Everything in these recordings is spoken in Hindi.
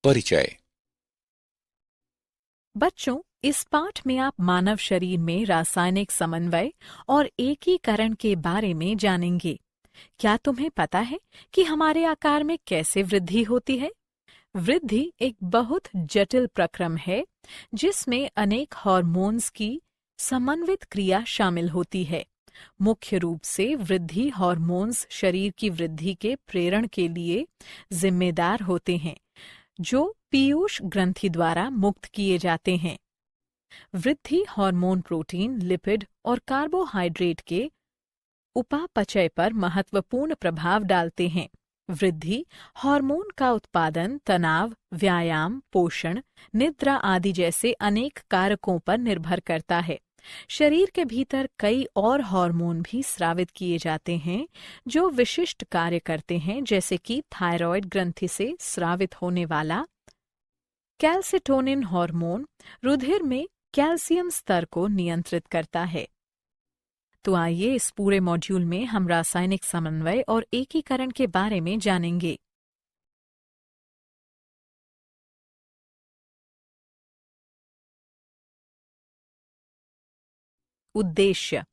परिचय। बच्चों, इस पाठ में आप मानव शरीर में रासायनिक समन्वय और एकीकरण के बारे में जानेंगे। क्या तुम्हें पता है कि हमारे आकार में कैसे वृद्धि होती है? वृद्धि एक बहुत जटिल प्रक्रम है जिसमें अनेक हार्मोन्स की समन्वित क्रिया शामिल होती है। मुख्य रूप से वृद्धि हार्मोन्स शरीर की वृद्धि के प्रेरण के लिए जिम्मेदार होते हैं, जो पीयूष ग्रंथि द्वारा मुक्त किए जाते हैं। वृद्धि हार्मोन प्रोटीन, लिपिड और कार्बोहाइड्रेट के उपापचय पर महत्वपूर्ण प्रभाव डालते हैं। वृद्धि हार्मोन का उत्पादन तनाव, व्यायाम, पोषण, निद्रा आदि जैसे अनेक कारकों पर निर्भर करता है। शरीर के भीतर कई और हार्मोन भी स्रावित किए जाते हैं जो विशिष्ट कार्य करते हैं, जैसे कि थायराइड ग्रंथि से स्रावित होने वाला कैल्सिटोनिन हार्मोन रुधिर में कैल्शियम स्तर को नियंत्रित करता है। तो आइए इस पूरे मॉड्यूल में हम रासायनिक समन्वय और एकीकरण के बारे में जानेंगे। उद्देश्य।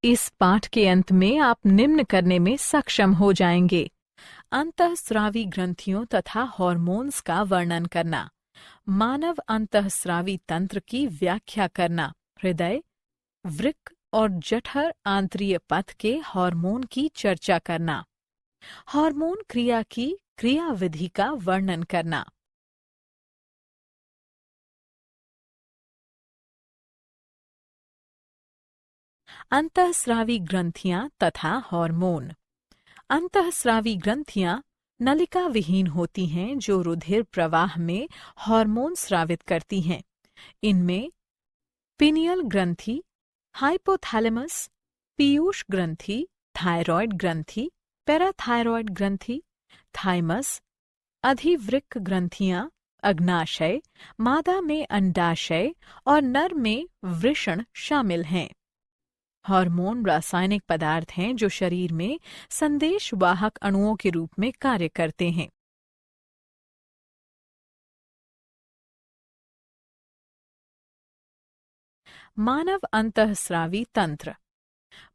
इस पाठ के अंत में आप निम्न करने में सक्षम हो जाएंगे: अंतःस्रावी ग्रंथियों तथा हार्मोन्स का वर्णन करना, मानव अंतःस्रावी तंत्र की व्याख्या करना, हृदय, वृक्क और जठर आंत्रिय पथ के हार्मोन की चर्चा करना, हार्मोन क्रिया की क्रियाविधि का वर्णन करना। अंतःस्रावी ग्रंथियां तथा हार्मोन। अंतःस्रावी ग्रंथियां नलिका विहीन होती हैं जो रुधिर प्रवाह में हार्मोन स्रावित करती हैं। इनमें पिनियल ग्रंथि, हाइपोथैलेमस, पीयूष ग्रंथि, थायरॉयड ग्रंथि, पैराथायरॉयड ग्रंथि, थाइमस, अधिवृक्क ग्रंथियां, अग्नाशय, मादा में अंडाशय और नर में वृषण शामिल हैं। हार्मोन रासायनिक पदार्थ हैं जो शरीर में संदेशवाहक अणुओं के रूप में कार्य करते हैं। मानव अंतःस्रावी तंत्र।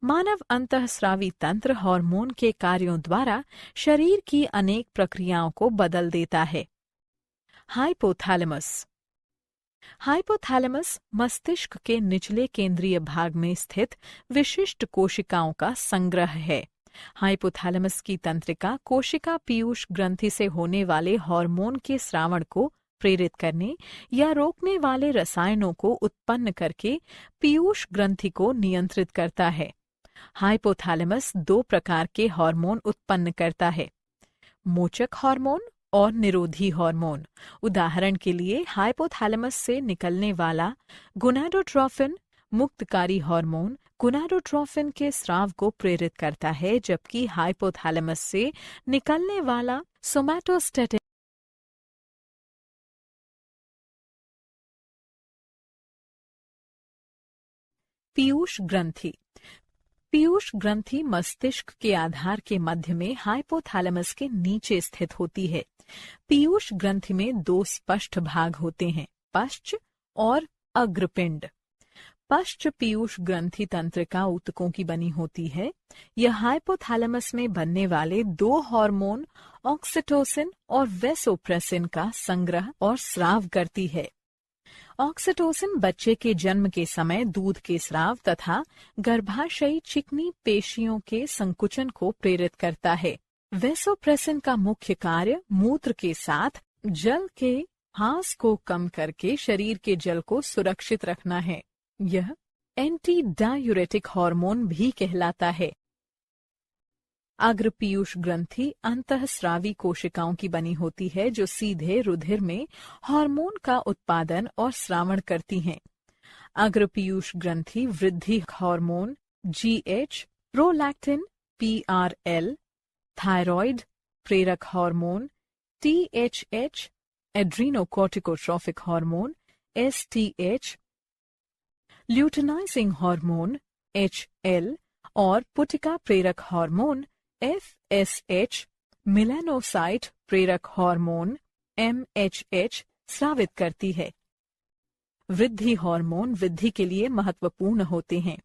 मानव अंतःस्रावी तंत्र हार्मोन के कार्यों द्वारा शरीर की अनेक प्रक्रियाओं को बदल देता है। हाइपोथैलेमस। हाइपोथैलेमस मस्तिष्क के निचले केंद्रीय भाग में स्थित विशिष्ट कोशिकाओं का संग्रह है। हाइपोथैलेमस की तंत्रिका कोशिका पीयूष ग्रंथि से होने वाले हार्मोन के स्रावण को प्रेरित करने या रोकने वाले रसायनों को उत्पन्न करके पीयूष ग्रंथि को नियंत्रित करता है। हाइपोथैलेमस दो प्रकार के हार्मोन उत्पन्न करता है: मोचक हार्मोन और निरोधी हार्मोन। उदाहरण के लिए हाइपोथैलेमस से निकलने वाला गोनाडोट्रोफिन मुक्तकारी हार्मोन गोनाडोट्रोफिन के स्राव को प्रेरित करता है, जबकि हाइपोथैलेमस से निकलने वाला सोमैटोस्टैटिन पीयूष ग्रंथि। पीयूष ग्रंथि मस्तिष्क के आधार के मध्य में हाइपोथैलेमस के नीचे स्थित होती है। पीयूष ग्रंथि में दो स्पष्ट भाग होते हैं: पश्च और अग्रपिंड। पश्च पीयूष ग्रंथि तंत्रिका ऊतकों की बनी होती है। यह हाइपोथैलेमस में बनने वाले दो हार्मोन ऑक्सीटोसिन और वेसोप्रेसिन का संग्रह और स्राव करती है। ऑक्सीटोसिन बच्चे के जन्म के समय दूध के स्राव तथा गर्भाशयी चिकनी पेशियों के संकुचन को प्रेरित करता है। वेसोप्रेसिन का मुख्य कार्य मूत्र के साथ जल के ह्रास को कम करके शरीर के जल को सुरक्षित रखना है। यह एंटी डायूरेटिक हार्मोन भी कहलाता है। अग्रपीयूष ग्रंथि अंतःस्रावी कोशिकाओं की बनी होती है जो सीधे रुधिर में हार्मोन का उत्पादन और स्रावण करती हैं। अग्रपीयूष ग्रंथि वृद्धि hormone GH, prolactin PRL, thyroid प्रेरक hormone THH, adrenocorticotrophic hormone STH, luteinizing hormone HL और पुटिका प्रेरक हार्मोन FSH मेलानोसाइट प्रेरक हार्मोन MHH स्रावित करती है। वृद्धि हार्मोन वृद्धि के लिए महत्वपूर्ण होते हैं।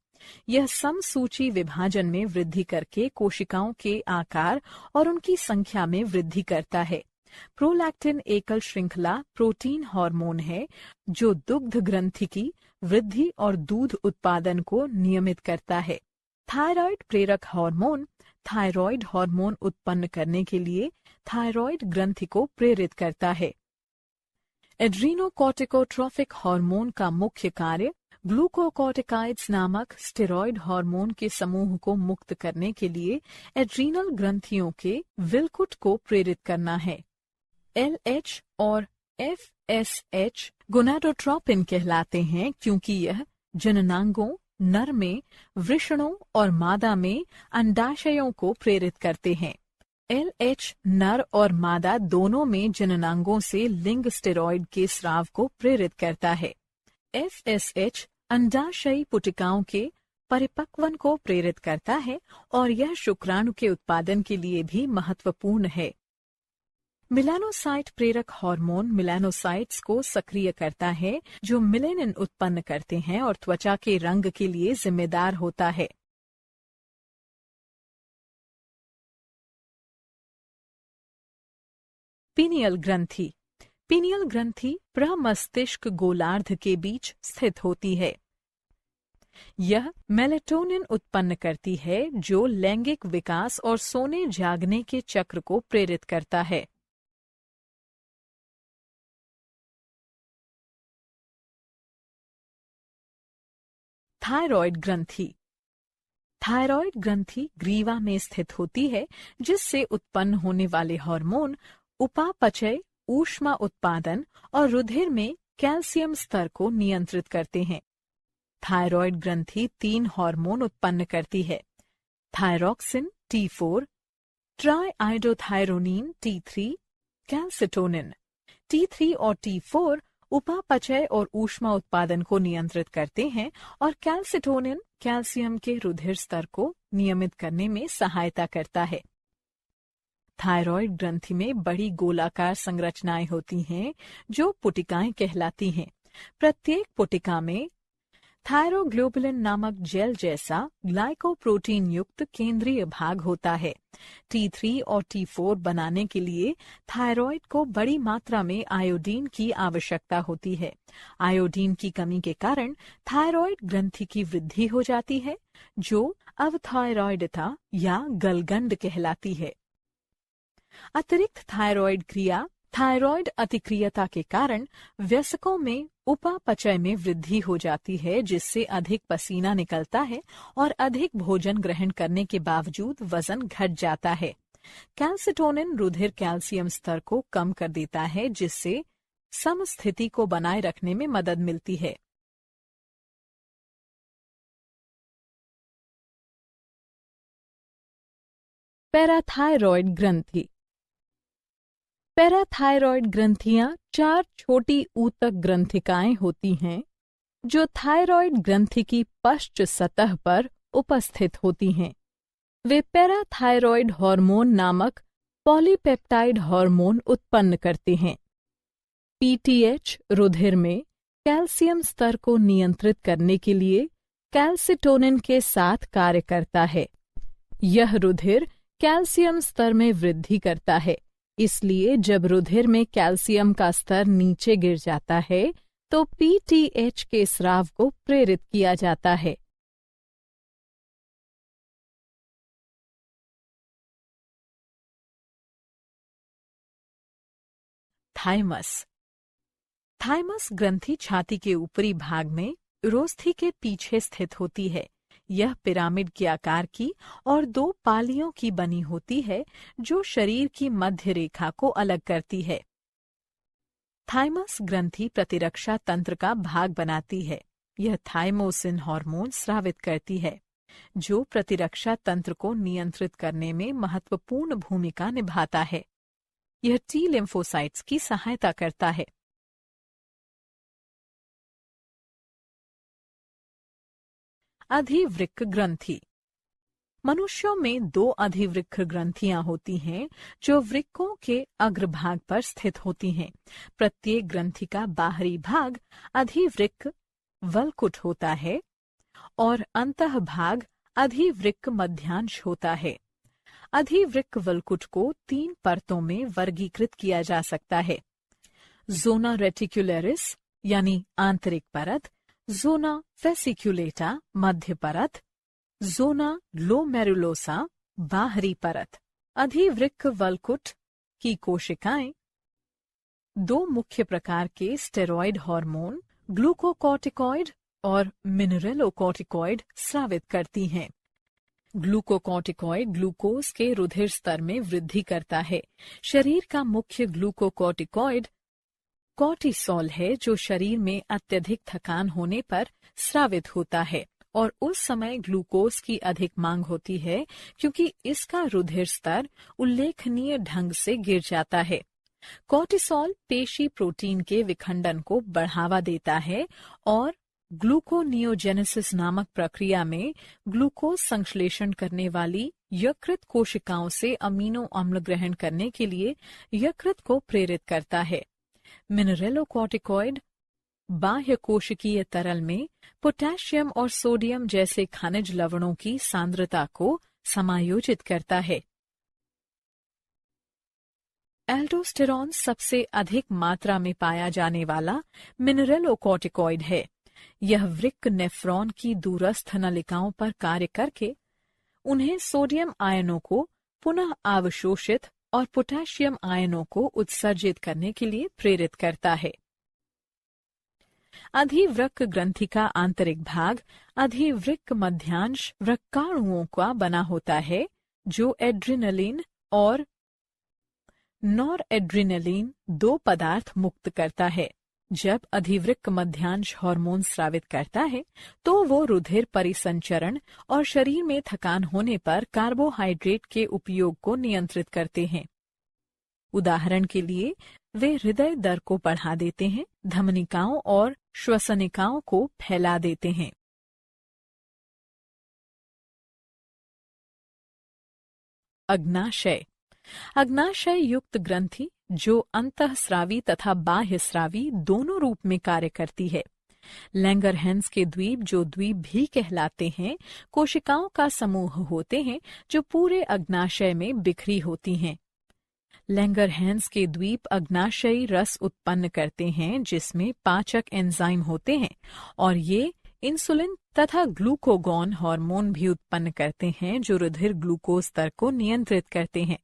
यह समसूची विभाजन में वृद्धि करके कोशिकाओं के आकार और उनकी संख्या में वृद्धि करता है। प्रोलैक्टिन एकल श्रृंखला प्रोटीन हार्मोन है जो दुग्ध ग्रंथि की वृद्धि और दूध उत्पादन को नियमित करता है। थायराइड प्रेरक हार्मोन थायराइड हार्मोन उत्पन्न करने के लिए थायराइड ग्रंथि को प्रेरित करता है। एड्रीनोकॉर्टिकोट्रोफिक हार्मोन का मुख्य कार्य ग्लूकोकॉर्टिकाइड्स नामक स्टेरॉयड हार्मोन के समूह को मुक्त करने के लिए एड्रीनल ग्रंथियों के विलकुट को प्रेरित करना है। LH और FSH गोनाडोट्रोपिन कहलाते हैं क्योंकि यह जननांगों, नर में वृषणों और मादा में अंडाशयों को प्रेरित करते हैं। LH नर और मादा दोनों में जननांगों से लिंग स्टेरॉयड के स्राव को प्रेरित करता है। FSH अंडाशयी पुटिकाओं के परिपक्वन को प्रेरित करता है और यह शुक्राणु के उत्पादन के लिए भी महत्वपूर्ण है। मेलानोसाइट प्रेरक हार्मोन मेलानोसाइट्स को सक्रिय करता है जो मेलेनिन उत्पन्न करते हैं और त्वचा के रंग के लिए जिम्मेदार होता है। पीनियल ग्रंथि। पीनियल ग्रंथि प्रमस्तिष्क गोलार्ध के बीच स्थित होती है। यह मेलेटोनिन उत्पन्न करती है जो लैंगिक विकास और सोने जागने के चक्र को प्रेरित करता है। थायराइड ग्रंथि। थायराइड ग्रंथि ग्रीवा में स्थित होती है जिससे उत्पन्न होने वाले हार्मोन उपापचय, ऊष्मा उत्पादन और रुधिर में कैल्शियम स्तर को नियंत्रित करते हैं। थायराइड ग्रंथि 3 हार्मोन उत्पन्न करती है। Thyroxine T4, ट्राइआइडोथायरोनिन T3, calcitonin. T3 और T4 उपापचय और ऊष्मा उत्पादन को नियंत्रित करते हैं और कैल्सिटोनिन कैल्शियम के रुधिर स्तर को नियमित करने में सहायता करता है। थायराइड ग्रंथि में बड़ी गोलाकार संरचनाएं होती हैं जो पुटिकाएं कहलाती हैं। प्रत्येक पुटिका में थायरोग्लोबुलिन नामक जेल जैसा ग्लाइकोप्रोटीन युक्त केंद्रीय भाग होता है। T3 और T4 बनाने के लिए थायराइड को बड़ी मात्रा में आयोडीन की आवश्यकता होती है। आयोडीन की कमी के कारण थायराइड ग्रंथि की वृद्धि हो जाती है जो अवथायरॉइडता या गलगंड कहलाती है। अतिरिक्त थायराइड क्रिया थायराइड अतिक्रियता के कारण वयस्कों में उपापचय में वृद्धि हो जाती है जिससे अधिक पसीना निकलता है और अधिक भोजन ग्रहण करने के बावजूद वजन घट जाता है। कैल्सिटोनिन रुधिर कैल्शियम स्तर को कम कर देता है जिससे समस्थिति को बनाए रखने में मदद मिलती है। पैराथायरॉयड ग्रंथि। पैराथायरॉयड ग्रंथियां 4 छोटी ऊतक ग्रंथिकाएं होती हैं जो थायरॉयड ग्रंथि की पश्च सतह पर उपस्थित होती हैं। वे पैराथायरॉयड हार्मोन नामक पॉलीपेप्टाइड हार्मोन उत्पन्न करते हैं। PTH रुधिर में कैल्शियम स्तर को नियंत्रित करने के लिए कैल्सिटोनिन के साथ कार्य करता है। यह रुधिर कैल्शियम स्तर में वृद्धि करता है, इसलिए जब रुधिर में कैल्शियम का स्तर नीचे गिर जाता है तो PTH के स्राव को प्रेरित किया जाता है। थाइमस। थाइमस ग्रंथि छाती के ऊपरी भाग में उरोस्थि के पीछे स्थित होती है। यह पिरामिड के आकार की और 2 पालियों की बनी होती है जो शरीर की मध्य रेखा को अलग करती है। थाइमस ग्रंथि प्रतिरक्षा तंत्र का भाग बनाती है। यह थाइमोसिन हार्मोन स्रावित करती है जो प्रतिरक्षा तंत्र को नियंत्रित करने में महत्वपूर्ण भूमिका निभाता है। यह T लिम्फोसाइट्स की सहायता करता है। अधिवृक्क ग्रंथि। मनुष्यों में दो अधिवृक्क ग्रंथियां होती हैं जो वृक्कों के अग्रभाग पर स्थित होती हैं। प्रत्येक ग्रंथि का बाहरी भाग अधिवृक्क वल्कुट होता है और अंतः भाग अधिवृक्क मध्यांश होता है। अधिवृक्क वल्कुट को 3 परतों में वर्गीकृत किया जा सकता है। जोना रेटिकुलरिस यानी आंतरिक परत, जोना वेसिकुलेटा मध्य परत, जोना ग्लोमेरुलोसा बाहरी परत। अधिवृक्क वल्कुट की कोशिकाएं 2 मुख्य प्रकार के स्टेरॉयड हार्मोन ग्लूकोकॉर्टिकॉइड और मिनरेलोकॉर्टिकॉइड स्रावित करती हैं। ग्लूकोकॉर्टिकॉइड ग्लूकोज के रुधिर स्तर में वृद्धि करता है। शरीर का मुख्य ग्लूकोकॉर्टिकॉइड कॉर्टिसोल है जो शरीर में अत्यधिक थकान होने पर स्रावित होता है और उस समय ग्लूकोज की अधिक मांग होती है क्योंकि इसका रुधिर स्तर उल्लेखनीय ढंग से गिर जाता है। कॉर्टिसोल पेशी प्रोटीन के विखंडन को बढ़ावा देता है और ग्लूकोनियोजेनेसिस नामक प्रक्रिया में ग्लूकोज संश्लेषण करने वाली यकृत कोशिकाओं से अमीनो अम्ल ग्रहण करने के लिए यकृत को प्रेरित करता है। मिनरेलोकॉर्टिकॉइड बाह्य कोशिकीय तरल में पोटेशियम और सोडियम जैसे खनिज लवणों की सांद्रता को समायोजित करता है। एल्डोस्टेरॉन सबसे अधिक मात्रा में पाया जाने वाला मिनरेलोकॉर्टिकॉइड है। यह वृक्क नेफ्रॉन की दूरस्थ नलिकाओं पर कार्य करके उन्हें सोडियम आयनों को पुनः अवशोषित और पोटेशियम आयनों को उत्सर्जित करने के लिए प्रेरित करता है। अधिवृक्क ग्रंथि का आंतरिक भाग अधिवृक्क मध्यांश वृक्काणुओं का बना होता है जो एड्रिनलिन और नॉरएड्रिनलिन 2 पदार्थ मुक्त करता है। जब अधिवृक्क मध्यांश हार्मोन स्रावित करता है तो वो रुधिर परिसंचरण और शरीर में थकान होने पर कार्बोहाइड्रेट के उपयोग को नियंत्रित करते हैं। उदाहरण के लिए वे हृदय दर को बढ़ा देते हैं, धमनिकाओं और श्वसनिकाओं को फैला देते हैं। अग्नाशय अग्नाशय युक्त ग्रंथि जो अंतःस्रावी तथा बाह्यस्रावी दोनों रूप में कार्य करती है। लैंगरहैंस के द्वीप जो द्वीप भी कहलाते हैं कोशिकाओं का समूह होते हैं जो पूरे अग्नाशय में बिखरी होती हैं। लैंगरहैंस के द्वीप अग्नाशयी रस उत्पन्न करते हैं जिसमें पाचक एंजाइम होते हैं और ये इंसुलिन तथा ग्लूकोगॉन हार्मोन भी उत्पन्न करते हैं जो रुधिर ग्लूकोज स्तर को नियंत्रित करते हैं।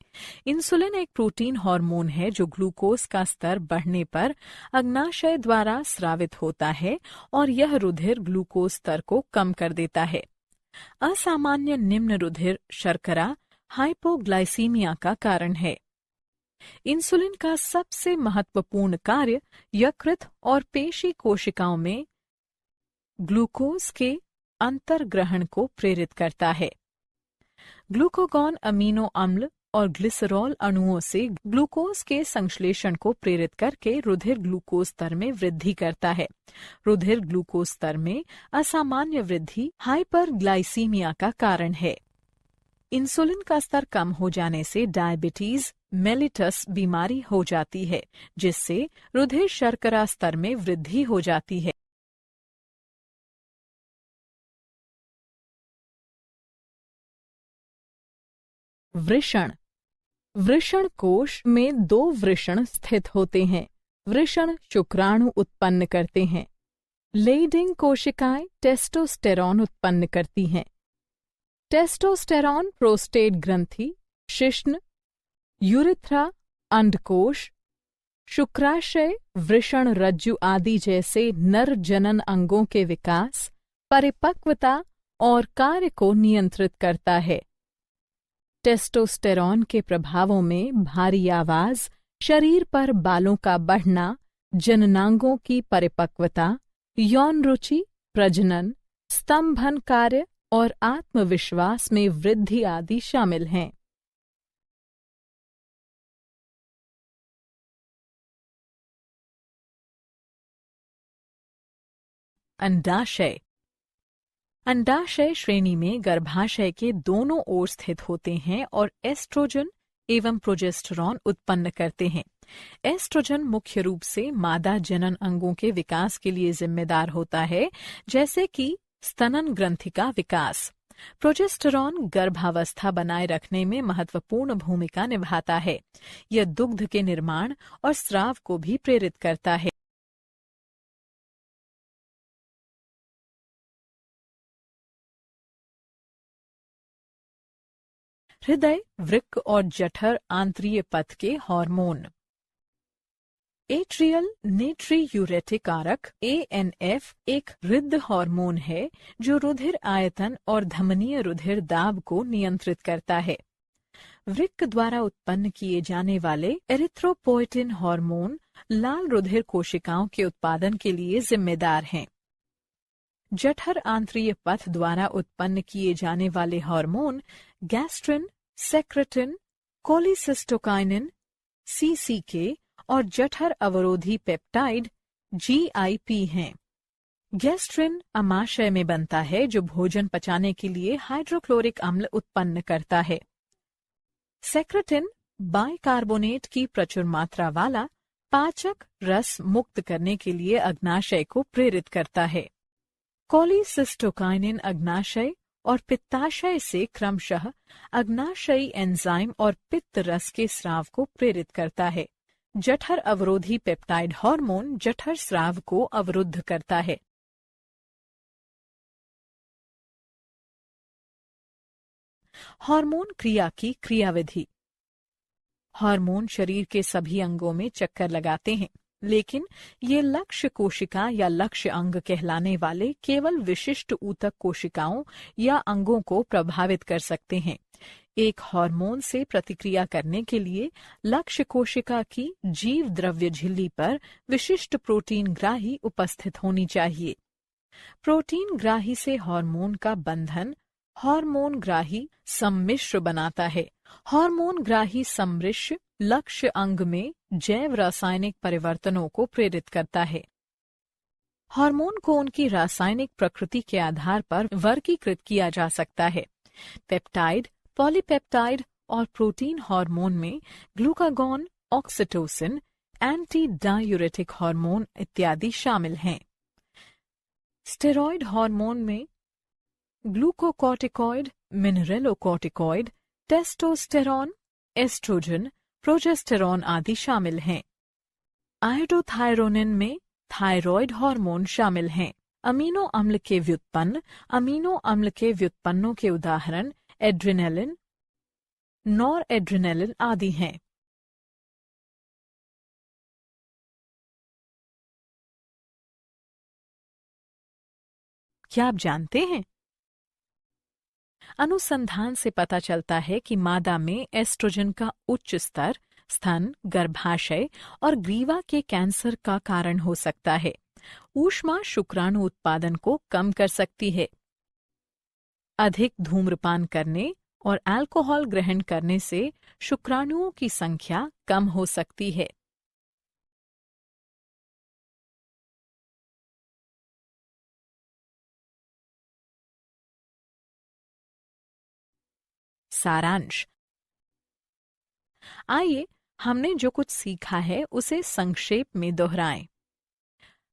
इंसुलिन एक प्रोटीन हार्मोन है जो ग्लूकोज का स्तर बढ़ने पर अग्नाशय द्वारा स्रावित होता है और यह रुधिर ग्लूकोज स्तर को कम कर देता है। असामान्य निम्न रुधिर शर्करा हाइपोग्लाइसीमिया का कारण है। इंसुलिन का सबसे महत्वपूर्ण कार्य यकृत और पेशी कोशिकाओं में ग्लूकोज के अंतर्ग्रहण को प्रेरित करता है। ग्लूकोगॉन अमीनो अम्ल और ग्लिसरॉल अणुओं से ग्लूकोज के संश्लेषण को प्रेरित करके रुधिर ग्लूकोज स्तर में वृद्धि करता है। रुधिर ग्लूकोज स्तर में असामान्य वृद्धि हाइपरग्लाइसीमिया का कारण है। इंसुलिन का स्तर कम हो जाने से डायबिटीज मेलिटस बीमारी हो जाती है जिससे रुधिर शर्करा स्तर में वृद्धि हो जाती है। वृषण वृषण कोश में 2 वृषण स्थित होते हैं। वृषण शुक्राणु उत्पन्न करते हैं। लेइडिंग कोशिकाएं टेस्टोस्टेरॉन उत्पन्न करती हैं। टेस्टोस्टेरॉन प्रोस्टेट ग्रंथि, शिश्न, यूरिथ्रा, अंडकोश, शुक्राशय, वृषण रज्जु आदि जैसे नर जनन अंगों के विकास, परिपक्वता और कार्य को नियंत्रित करता है। टेस्टोस्टेरॉन के प्रभावों में भारी आवाज, शरीर पर बालों का बढ़ना, जननांगों की परिपक्वता, यौन रुचि, प्रजनन, स्तंभन कार्य और आत्मविश्वास में वृद्धि आदि शामिल हैं। अंडाशय अंडाशय श्रेणी में गर्भाशय के दोनों ओर स्थित होते हैं और एस्ट्रोजन एवं प्रोजेस्टेरॉन उत्पन्न करते हैं। एस्ट्रोजन मुख्य रूप से मादा जनन अंगों के विकास के लिए जिम्मेदार होता है, जैसे कि स्तनन ग्रंथि का विकास। प्रोजेस्टेरॉन गर्भावस्था बनाए रखने में महत्वपूर्ण भूमिका निभाता है। यह दुग्ध के निर्माण और स्राव को भी प्रेरित करता है। हृदय, वृक्क और जठर आंत्रीय पथ के हार्मोन। एट्रियल नेट्रियूरेटिक कारक ANF एक हृद हार्मोन है जो रुधिर आयतन और धमनीय रुधिर दाब को नियंत्रित करता है। वृक्क द्वारा उत्पन्न किए जाने वाले एरिथ्रोपोएटिन हार्मोन लाल रुधिर कोशिकाओं के उत्पादन के लिए जिम्मेदार हैं। जठर आंत्रीय पथ द्वारा उत्पन्न किए जाने वाले hormone gastrin, secretin, cholecystokinin, CCK और जठर अवरोधी पेप्टाइड GIP हैं। गैस्ट्रिन अमाशय में बनता है जो भोजन पचाने के लिए हाइड्रोक्लोरिक अम्ल उत्पन्न करता है। सेक्रेटिन बाइकार्बोनेट की प्रचुर मात्रा वाला पाचक रस मुक्त करने के लिए अग्नाशय को प्रेरित करता है। कोलिसिस्टोकाइनिन अग्नाशय और पित्ताशय से क्रमशः अग्नाशयी एंजाइम और पित्त रस के स्राव को प्रेरित करता है। जठर अवरोधी पेप्टाइड हार्मोन जठर स्राव को अवरुद्ध करता है। हार्मोन क्रिया की क्रियाविधि। हार्मोन शरीर के सभी अंगों में चक्कर लगाते हैं, लेकिन ये लक्ष्य कोशिका या लक्ष्य अंग कहलाने वाले केवल विशिष्ट ऊतक कोशिकाओं या अंगों को प्रभावित कर सकते हैं। एक हार्मोन से प्रतिक्रिया करने के लिए लक्ष्य कोशिका की जीव द्रव्य झिल्ली पर विशिष्ट प्रोटीन ग्राही उपस्थित होनी चाहिए। प्रोटीन ग्राही से हार्मोन का बंधन हार्मोन ग्राही सम्मिश्र बनाता है। हार्मोन ग्राही सम्मिश्र लक्ष्य अंग में जैव रासायनिक परिवर्तनों को प्रेरित करता है। हार्मोन को उनकी रासायनिक प्रकृति के आधार पर वर्गीकृत किया जा सकता है। पेप्टाइड, पॉलीपेप्टाइड और प्रोटीन हार्मोन में glucagon, oxytocin, anti diuretic hormone इत्यादि शामिल हैं। स्टेरॉयड हार्मोन में ग्लूकोकॉर्टिकॉइड, मिनरेलोकॉर्टिकॉइड, टेस्टोस्टेरॉन, एस्ट्रोजन, प्रोजेस्टेरॉन आदि शामिल हैं। आयोडोथायरोनिन में थायरॉयड हार्मोन शामिल हैं। अमीनो अम्ल के व्युत्पन्न। अमीनो अम्ल के व्युत्पन्नों के उदाहरण एड्रिनलिन, नॉर एड्रिनलिन आदि हैं। क्या आप जानते हैं? अनुसंधान से पता चलता है कि मादा में एस्ट्रोजन का उच्च स्तर स्तन, गर्भाशय और ग्रीवा के कैंसर का कारण हो सकता है। ऊष्मा शुक्राणु उत्पादन को कम कर सकती है। अधिक धूम्रपान करने और अल्कोहल ग्रहण करने से शुक्राणुओं की संख्या कम हो सकती है। सारांश। आइए हमने जो कुछ सीखा है उसे संक्षेप में दोहराएं।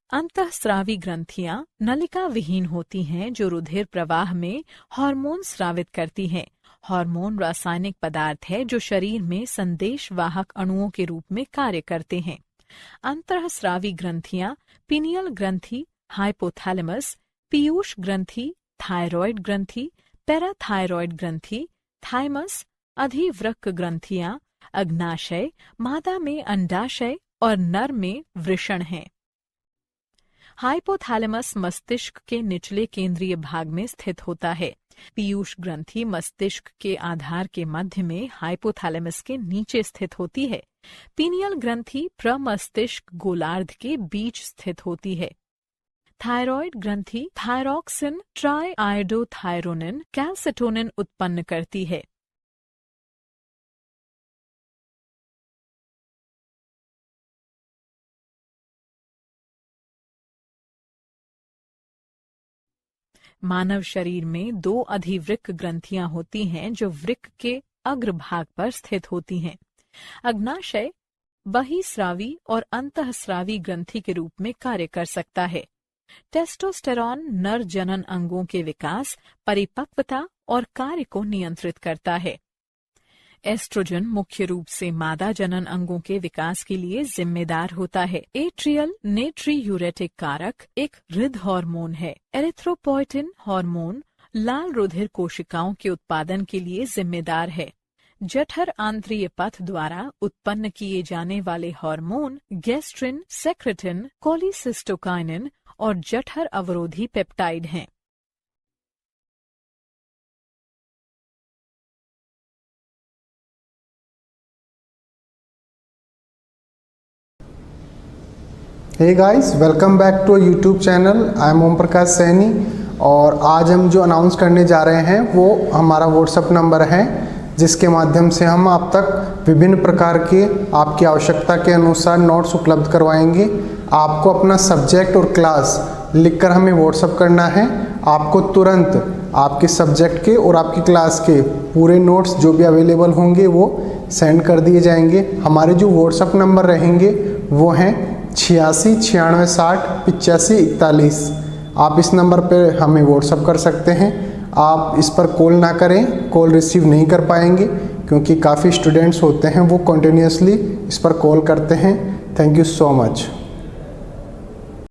अंतःस्रावी ग्रंथियां नलिका विहीन होती हैं जो रुधिर प्रवाह में हार्मोन स्रावित करती हैं। हार्मोन रासायनिक पदार्थ है जो शरीर में संदेशवाहक अणुओं के रूप में कार्य करते हैं। अंतःस्रावी ग्रंथियां पीनियल ग्रंथि, हाइपोथैलेमस, पीयूष ग्रंथि, थायरॉयड ग्रंथि, पैराथायरॉयड ग्रंथि, थाइमस, अधिवृक्क ग्रंथियां, अग्नाशय, मादा में अंडाशय और नर में वृषण हैं। हाइपोथैलेमस मस्तिष्क के निचले केंद्रीय भाग में स्थित होता है। पीयूष ग्रंथि मस्तिष्क के आधार के मध्य में हाइपोथैलेमस के नीचे स्थित होती है। पीनियल ग्रंथि प्रमस्तिष्क गोलार्ध के बीच स्थित होती है। थायरॉयड ग्रंथि थायरॉक्सिन, ट्राई आयोडोथायरोनिन, कैल्सिटोनिन उत्पन्न करती है। मानव शरीर में 2 अधिवृक्क ग्रंथियां होती हैं जो वृक्क के अग्रभाग पर स्थित होती हैं। अग्नाशय बहिस्रावी और अंतःस्रावी ग्रंथि के रूप में कार्य कर सकता है। टेस्टोस्टेरॉन नर जनन अंगों के विकास, परिपक्वता और कार्य को नियंत्रित करता है। एस्ट्रोजन मुख्य रूप से मादा जनन अंगों के विकास के लिए जिम्मेदार होता है। एट्रियल नेट्रीयूरेटिक कारक एक हृद हार्मोन है। एरिथ्रोपोइटिन हार्मोन लाल रुधिर कोशिकाओं के उत्पादन के लिए जिम्मेदार है। जठर आंत्रीय पथ द्वारा उत्पन्न किए जाने वाले हार्मोन गैस्ट्रिन, सेक्रेटिन, कोलिसिस्टोकाइनिन और जठर अवरोधी पेप्टाइड हैं। Hey guys, welcome back to YouTube channel. I am Om Prakash Saini और आज हम जो अनाउंस करने जा रहे हैं वो हमारा व्हाट्सएप नंबर है, जिसके माध्यम से हम आप तक विभिन्न प्रकार के आपकी आवश्यकता के अनुसार नोट्स उपलब्ध करवाएंगे। आपको अपना सब्जेक्ट और क्लास लिखकर हमें व्हाट्सएप करना है। आपको तुरंत आपके सब्जेक्ट के और आपकी क्लास के पूरे नोट्स जो भी अवेलेबल होंगे वो सेंड कर दिए जाएंगे। हमारे जो व्हाट्सएप नंबर रहेंगे वो हैं 86 96 60 85 41। आप इस नंबर पर हमें व्हाट्सएप कर सकते हैं। आप इस पर कॉल ना करें, कॉल रिसीव नहीं कर पाएंगे क्योंकि काफ़ी स्टूडेंट्स होते हैं वो कंटिन्यूसली इस पर कॉल करते हैं। Thank you so much.